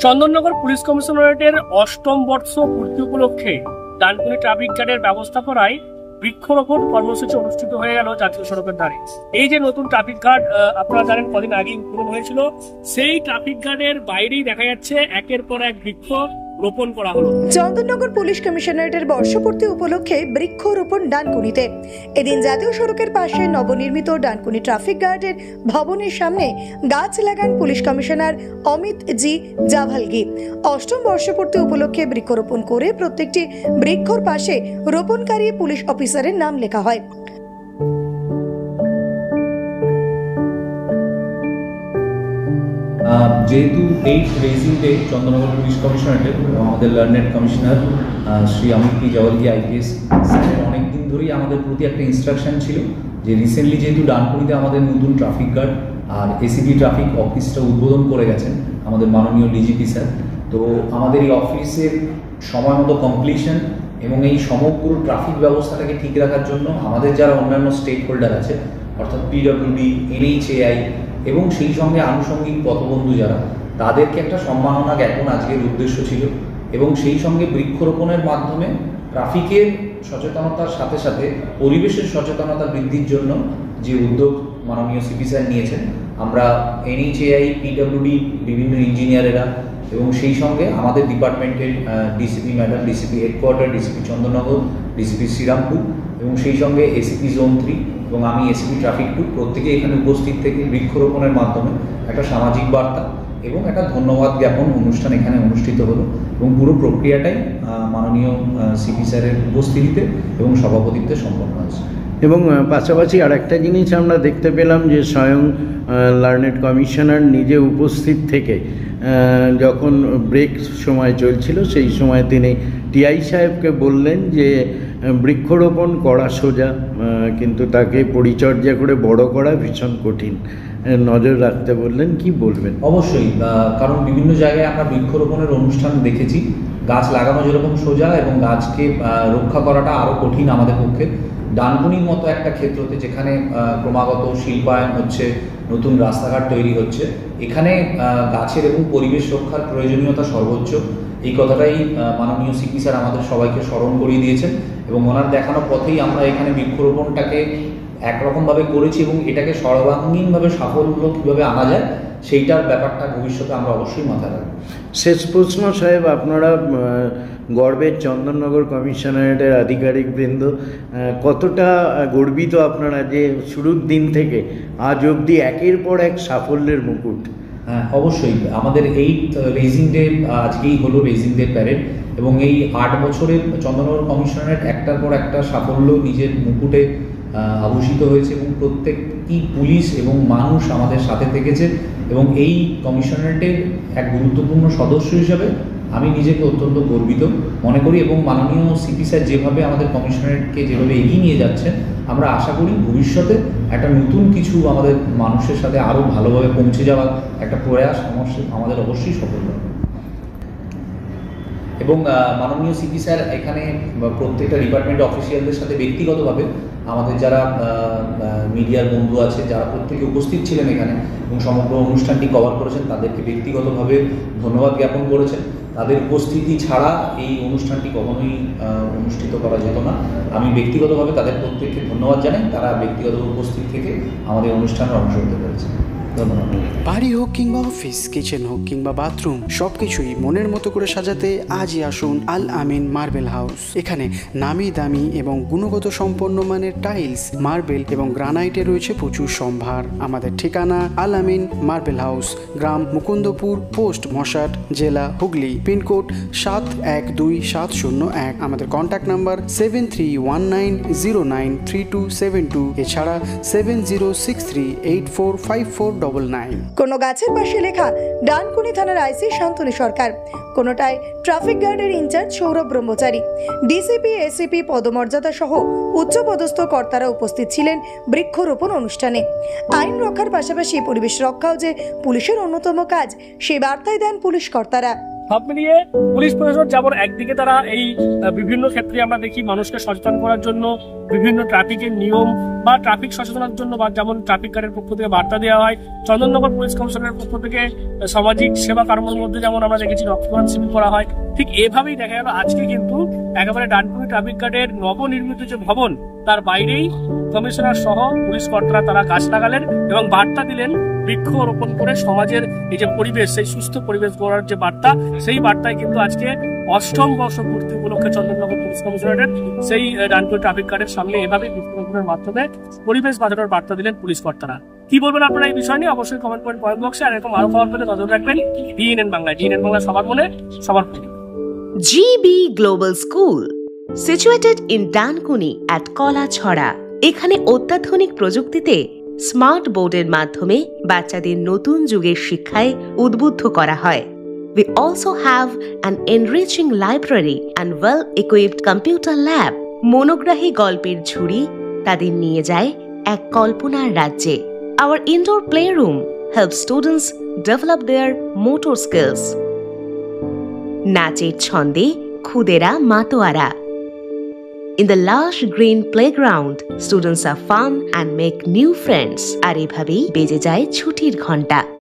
Chandannagar police কমিশনারেটের ৮ম বর্ষ পূর্তি উপলক্ষে ডানকুনি ট্রাফিক গার্ডের ব্যবস্থাপনায় বৃক্ষরোপণ কর্মসূচি অনুষ্ঠিত হয়ে গেল জাতীয় সড়কের ধারে। এই যে নতুন ট্রাফিক গার্ড আপনারা জানেন কদিন আগে উদ্বোধন হয়েছিল, সেই ট্রাফিক গার্ডের বাইরেই দেখা যাচ্ছে একের পর এক বৃক্ষ রোপণ করা হলো। চন্দননগর পুলিশ কমিশনারেটের বর্ষপূর্তি উপলক্ষে বৃক্ষরোপণ ডানকুনিতে। এদিন জাতীয় সড়কের পাশে নবনির্মিত ডানকুনি ট্রাফিক গার্ডের ভবনের সামনে গাছ লাগান পুলিশ কমিশনার অমিত জি জাভালগি। ৮ম বর্ষপূর্তি উপলক্ষে বৃক্ষরোপণ করে প্রত্যেকটি বৃক্ষর পাশে রোপণকারী পুলিশ অফিসারের নাম লেখা হয়। যেহেতু এই রেজিং ডে চন্দননগর পুলিশ কমিশনারেটের আমাদের লার্নেড কমিশনার শ্রী অমিত জি জাভালগি আইপিএস স্যারের অনেকদিন ধরেই আমাদের প্রতি একটা ইনস্ট্রাকশন ছিল যে রিসেন্টলি যেহেতু ডানকুনিতে আমাদের নতুন ট্রাফিক গার্ড আর এসিপি ট্রাফিক অফিসটা উদ্বোধন করে গেছেন আমাদের মাননীয় ডিজিপি স্যার, তো আমাদের এই অফিসের সময় মতো কমপ্লিশন এবং এই সমগ্র ট্রাফিক ব্যবস্থাটাকে ঠিক রাখার জন্য আমাদের যারা অন্যান্য স্টেক হোল্ডার আছে অর্থাৎ পিডব্লিউডি, এনএইচএআই এবং সেই সঙ্গে আনুষঙ্গিক পথবন্ধু যারা, তাদেরকে একটা সম্মাননা জ্ঞাপন আজকের উদ্দেশ্য ছিল এবং সেই সঙ্গে বৃক্ষরোপণের মাধ্যমে ট্রাফিকের সচেতনতার সাথে সাথে পরিবেশের সচেতনতা বৃদ্ধির জন্য যে উদ্যোগ মাননীয় সিপি স্যার নিয়েছেন, আমরা এনএইচএআই, পিডব্লিউডি, বিভিন্ন ইঞ্জিনিয়ারেরা এবং সেই সঙ্গে আমাদের ডিপার্টমেন্টের DCP madam, DCP headquarter, DCP Chandannagar, DCP Srirampur এবং সেই সঙ্গে এসিপি জোন 3 এবং আমি এসিপি ট্রাফিক 2 প্রত্যেকে এখানে উপস্থিত থেকে বৃক্ষরোপণের মাধ্যমে একটা সামাজিক বার্তা এবং একটা ধন্যবাদ জ্ঞাপন অনুষ্ঠান এখানে অনুষ্ঠিত হলো এবং পুরো প্রক্রিয়াটাই মাননীয় সিপি স্যারের উপস্থিতিতে এবং সভাপতিত্বে সম্পন্ন হয়েছে। এবং পাশাপাশি আর একটা জিনিস আমরা দেখতে পেলাম যে স্বয়ং লার্নেড কমিশনার নিজে উপস্থিত থেকে যখন ব্রেক সময় চলছিল সেই সময় তিনি টিআই সাহেবকে বললেন যে বৃক্ষরোপণ করা সোজা, কিন্তু তাকে পরিচর্যা করে বড় করা ভীষণ কঠিন, নজর রাখতে বললেন। কি বলবেন? অবশ্যই, কারণ বিভিন্ন জায়গায় আমরা বৃক্ষরোপণের অনুষ্ঠান দেখেছি, গাছ লাগানো যেরকম সোজা এবং গাছকে রক্ষা করাটা আরও কঠিন আমাদের পক্ষে। ডানকুনির মতো একটা ক্ষেত্রতে যেখানে ক্রমাগত শিল্পায়ন হচ্ছে, নতুন রাস্তাঘাট তৈরি হচ্ছে, এখানে গাছের এবং পরিবেশ রক্ষার প্রয়োজনীয়তা সর্বোচ্চ। এই কথাটাই মাননীয় সিপি স্যার আমাদের সবাইকে স্মরণ করিয়ে দিয়েছেন এবং ওনার দেখানো পথেই আমরা এখানে বৃক্ষরোপণটাকে একরকমভাবে করেছি এবং এটাকে সর্বাঙ্গীনভাবে সাফল্য কীভাবে আনা যায় সেইটার ব্যাপারটা ভবিষ্যতে আমরা অবশ্যই মাথায় রাখব। শেষ প্রশ্ন সাহেব, আপনারা গর্বের চন্দননগর কমিশনারেটের আধিকারিকবৃন্দ, কতটা গর্বিত আপনারা যে শুরুর দিন থেকে আজ অবধি একের পর এক সাফল্যের মুকুট? হ্যাঁ, অবশ্যই। আমাদের এই রেজিং ডে আজকেই হলো রেজিং ডে প্যারেড এবং এই 8 বছরের চন্দননগর কমিশনারেট একটার পর একটা সাফল্য নিজের মুকুটে আভূষিত হয়েছে এবং প্রত্যেকটি পুলিশ এবং মানুষ আমাদের সাথে থেকেছে এবং এই কমিশনারেটের এক গুরুত্বপূর্ণ সদস্য হিসেবে আমি নিজেকে অত্যন্ত গর্বিত মনে করি এবং মাননীয় সিপি স্যার যেভাবে আমাদের কমিশনারেটকে যেভাবে এগিয়ে নিয়ে যাচ্ছেন, আমরা আশা করি ভবিষ্যতে একটা নতুন কিছু আমাদের মানুষের সাথে আরও ভালোভাবে পৌঁছে যাওয়ার একটা প্রয়াস আমাদের অবশ্যই সফল হবে। এবং মাননীয় সিপি স্যার এখানে প্রত্যেকটা ডিপার্টমেন্ট অফিসিয়ালদের সাথে ব্যক্তিগতভাবে আমাদের যারা মিডিয়ার বন্ধু আছে যারা প্রত্যেকে উপস্থিত ছিলেন এখানে এবং সমগ্র অনুষ্ঠানটি কভার করেছেন, তাদেরকে ব্যক্তিগতভাবে ধন্যবাদ জ্ঞাপন করেছেন। তাদের উপস্থিতি ছাড়া এই অনুষ্ঠানটি কখনোই অনুষ্ঠিত করা যেত না। আমি ব্যক্তিগতভাবে তাদের প্রত্যেককে ধন্যবাদ জানাই, তারা ব্যক্তিগতভাবে উপস্থিত থেকে আমাদের অনুষ্ঠানের অংশ হতে পেরেছে। ধন্যবাদ। বাড়ি হোক কিংবা অফিস, কিচেন হোক কিংবা বাথরুম, সবকিছুই মনের মতো করে সাজাতে আজই আসুন আল আমিন মার্বেল হাউস। এখানে নামি দামি এবং গুণগত সম্পন্ন মানের টাইলস, মার্বেল এবং গ্রানাইটে রয়েছে প্রচুর সম্ভার। আমাদের ঠিকানা আল আমিন মার্বেল হাউস, গ্রাম মুকুন্দপুর, পোস্ট মশাট, জেলা হুগলি, পিনকোড 712701। আমাদের কন্ট্যাক্ট নাম্বার 7319093272, এছাড়া 7063845499। কোনো গাছের পাশে লেখা ডানকুনি থানার আইসি শান্তনু সরকার, কোনোটায় ট্রাফিক গার্ডের ইনচার্জ সৌরভ ব্রহ্মচারী, ডিসিপি, এসিপি পদমর্যাদা সহ উচ্চপদস্থ কর্তারা উপস্থিত ছিলেন বৃক্ষরোপণ অনুষ্ঠানে। আইন রক্ষার পাশাপাশি পরিবেশ রক্ষাও যে পুলিশের অন্যতম কাজ, সে বার্তায় দেন পুলিশ কর্তারা। সব মিলিয়ে পুলিশ প্রশাসন যেমন একদিকে তারা এই বিভিন্ন ক্ষেত্রে আমরা দেখি মানুষকে সচেতন করার জন্য বিভিন্ন ট্রাফিকের নিয়ম বা ট্রাফিক সচেতনার জন্য বা যেমন ট্রাফিক গার্ডের পক্ষ থেকে বার্তা দেওয়া হয়, চন্দননগর পুলিশ কমিশনারের পক্ষ থেকে সামাজিক সেবা কর্মের মধ্যে যেমন আমরা দেখেছি রক্তদান শিবির করা হয়, ঠিক এভাবেই দেখা গেল আজকে কিন্তু একেবারে ডানকুনি ট্রাফিক গার্ডের নবনির্মিত যে ভবন তার বাইরেই কমিশনার সহ পুলিশ কর্তারা তারা গাছ লাগালেন এবং বার্তা দিলেন বৃক্ষ রোপণ করে সমাজের এই যে পরিবেশ, সেই সুস্থ পরিবেশ গড়ার যে বার্তা, সেই বার্তায় কিন্তু আজকে 8ম বর্ষ পূর্তি উপলক্ষে চন্দননগর পুলিশ কমিশনারের সেই ডানকুনি ট্রাফিক গার্ডের সামনে এভাবে বৃক্ষরোপণের মাধ্যমে পরিবেশ বাঁচানোর বার্তা দিলেন পুলিশ কর্তারা। কি বলবেন আপনারা এই বিষয় নিয়ে অবশ্যই কমেন্ট করেন কমেন্ট বক্সে। আর এরকম আরো খবর পেতে নজর রাখবেন ডিএনএন বাংলায়। ডিএনএন বাংলা সবার মনে সবার প্রতি। GB Global School, situated in Dankuni at Kolachhora. এখানে অত্যাধুনিক প্রযুক্তিতে স্মার্ট বোর্ডের মাধ্যমে বাচ্চাদের নতুন যুগের শিক্ষায় উদ্বুদ্ধ করা হয়। We also have an enriching library and well-equipped computer lab. মনোগ্রাহী গল্পের ঝুড়ি তাদের নিয়ে যায় এক কল্পনার রাজ্যে। Our indoor playroom helps students develop their motor skills. নাচের ছন্দে খুদেরা মাতোয়ারা। In the lush green playground, students are fun and make new friends. আর এভাবেই বেজে যায় ছুটির ঘন্টা।